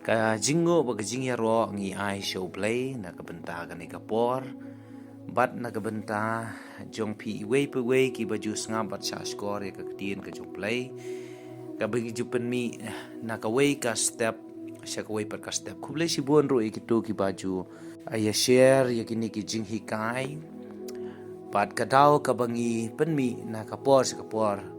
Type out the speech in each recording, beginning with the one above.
Ka jingo ba ka jingya ro ngi ai show play na ka benta ka ni ka por bat na ka benta jong pi we pe we ki ba jus nga bat sa score ka tien ka jong play ka bagi jupen mi na ka we ka step sya ka we per ka step ku ble si bon ro ki tu ki baju aya share ya kini ki jing hi kai bat ka dau ka bangi pen mi na ka por sa ka por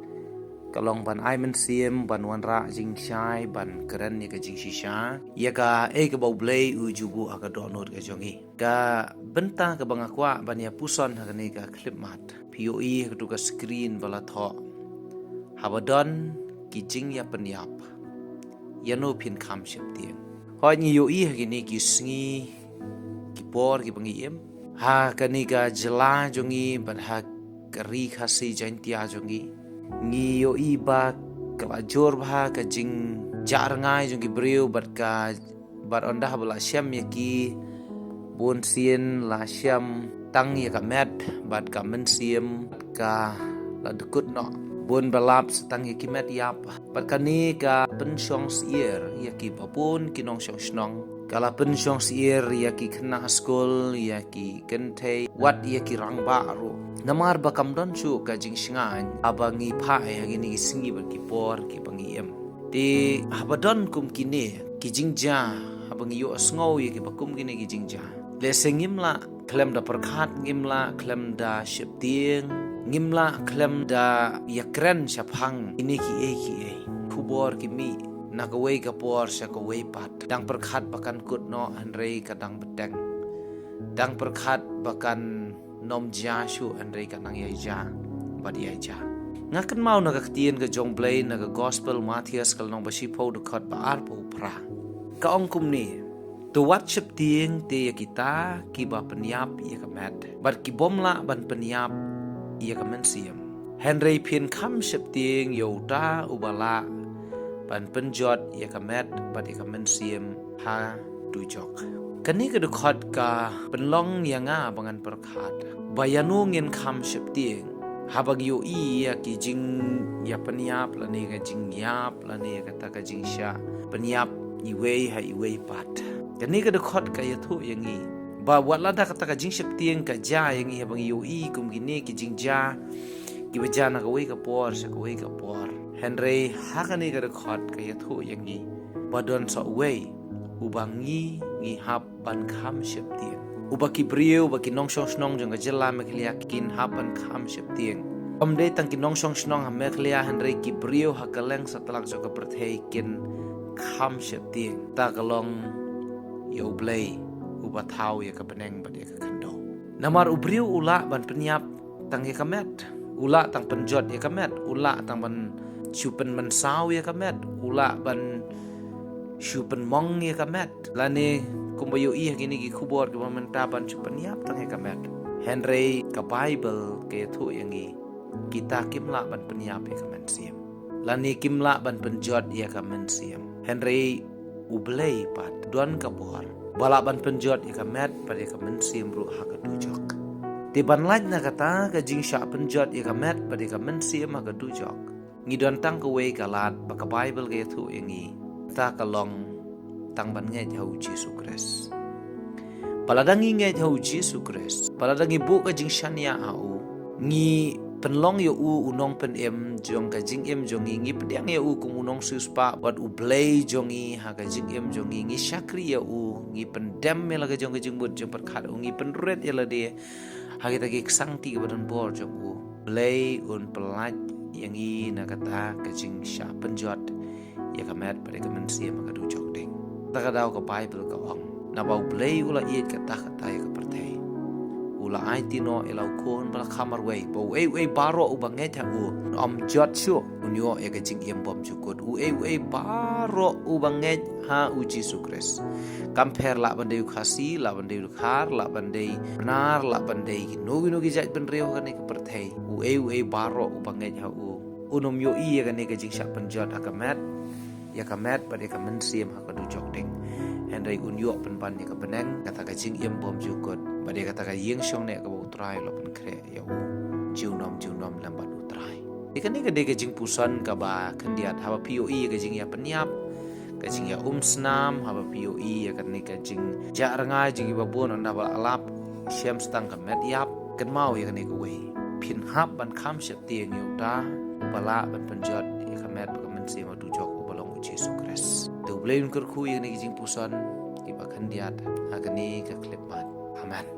kalong ban ai men siem ban wan ra jing shai ban keren ya ka jing shisha ya ka ka bau blay u jubu aka download ka jongi ka benta ka bang akwa ban ya puson ka ni ka clip mat POE ka tu ka screen bala tho habadon ki jing ya penyap ya no pin kam ship tiang ho ni UI ka ni ki sngi ki por ki bangi em ha ka ni ka jela jongi ban ha kari khasi jantia jongi ngi yo iba ka ajor bha ka jing jar ngai jong ki breu bat onda bala syam ya ki bon sien la syam tang ya ka met bat ka men siem ka la dekut no bon balap setang ya ki met yap bat ka ni ka pen syong sier ya ki papun ki nong syong snong kala pen syong sier ya ki kena skol ya ki kente wat ya ki rang baru namar bakam don chu ka jing singan abangi pha ya gini singi ber ki por ki bangi em ti habadon kum kini ki jing ja abangi yo sngo ya ki bakum gini ki jing ja le sengim la klem da perkhat ngim la klem da ship tieng ngim la klem da ya kren shaphang ini ki e kubor ki mi na ka wei ka por sa ka wei pat dang perkhat bakan kut no anrei ka dang bedeng dang perkhat bakan nom ja shu anrei ka nang yai ja bad yai ja ngakan mau na ka tien ka jong play na ka gospel Matthias kal nong basi po du khat ba ar po pra ka ong kum ni to wat chip tieng te ya kita ki ba penyap ya ka mat bad ki bom la ban penyap ya ka men siam henrei pin kam chip tieng yo ta ubala ban penjot ya ka met bat ya ka men siem ha du jok kani ka du khat ka penlong ya nga bangan perkhat bayanu ngin kham shep tieng habag yo ya ki jing ya penyap la ne ka jing yap la ne ka ta ka jing sha penyap i wei pat kani ka du khat ka ya thu yang i ba wala da ka ta ka jing shep tieng ka ja yang i habang yo kum gini ki jing ja ki ba ja na ka wei ka por sa ka wei ka por Henry hakani ka rekhot ka yathu yangi badon sa way ubangi ngi hap ban kham shep tieng ubaki brieu baki nong shong snong jong jela meklia kin hap ban kham shep tieng omde tang ki nong shong snong ha meklia Henry ki brieu hakaleng sa talak jo ka perthei kin kham shep tieng ta kalong yo blay ubathau ya ka beneng bade ka khando namar ubriu ula ban penyap tang ya kamet ula tang penjot ya kamet ula tang ban Shupen mensau ya kamet ula ban shupen mong ya kamet lani kumbayo iya gini ki kubor ke mentaban shupen yap tang ya kamet Henry ka Bible ke thu yangi kita kimla ban penyap ya kamen siam lani kimla ban penjot ya kamen siam Henry ublay pat don kabor bala ban penjot ya kamet pada ya kamen siam ru ha ka dujok tiban laj na kata ka jing sha penjot ya kamet pada ya kamen siam ha ka dujok ngidon tang ka wei kalat baka Bible ke thu yangi ta kalong tang ban nge jau Jesus Christ paladangi nge jau Jesus Christ paladangi bu ka jing shania au ngi penlong yo u unong pen em jong ka jing em jongi ngi pedang ya u kum unong suspa wat u blay jongi ha ka jing em jongi ngi shakri ya u ngi pendem me la ka jong ka jing but jong perkhat ngi penret ya la de ha kita ki sangti ka badan bor jong u blay un pelaj yang i na kata ka jing sha penjot ya ka met pada ka men sia maka du jok ding ta ka daw ka Bible ka ong na bau blay ula iet kata ya ka pertei ula ai tino elau kon bala khamar wei bau baro u banget ha u om jot shu unyo ya ka jing yem bom jukot u baro u banget ha u Jesus Christ compare la bandai khasi la bandai khar la bandai benar la bandai no gi jat ben reu ka ne ka pertei u baro u banget ha u unom yo i ka ne ka jing sha penjot ha ka met ya ka met pada ka men siem ha ka du jok ding Henry unyo pen ban ya ka beneng kata ka jing yem bom jukot pada kata ka yeng syong ne ka bu trai lo pen kre ya u jiu nom lambat u trai ikan ni ka de ka jing pusan ka ba kendiat ha POE ka jing ya penyap kajing ya snam haba POE ya kan ni kajing jarangai jing ibabon anda bal alap siam stang ka met yap kan mau ya kan ni kuwe pin hap ban kham sep tieng yuda bala ban penjot ya kan met ka men se ma du jok balong Jesus Christ tu blain ker khu ya ni jing pusan ibakan diat agani ka klip mat amen.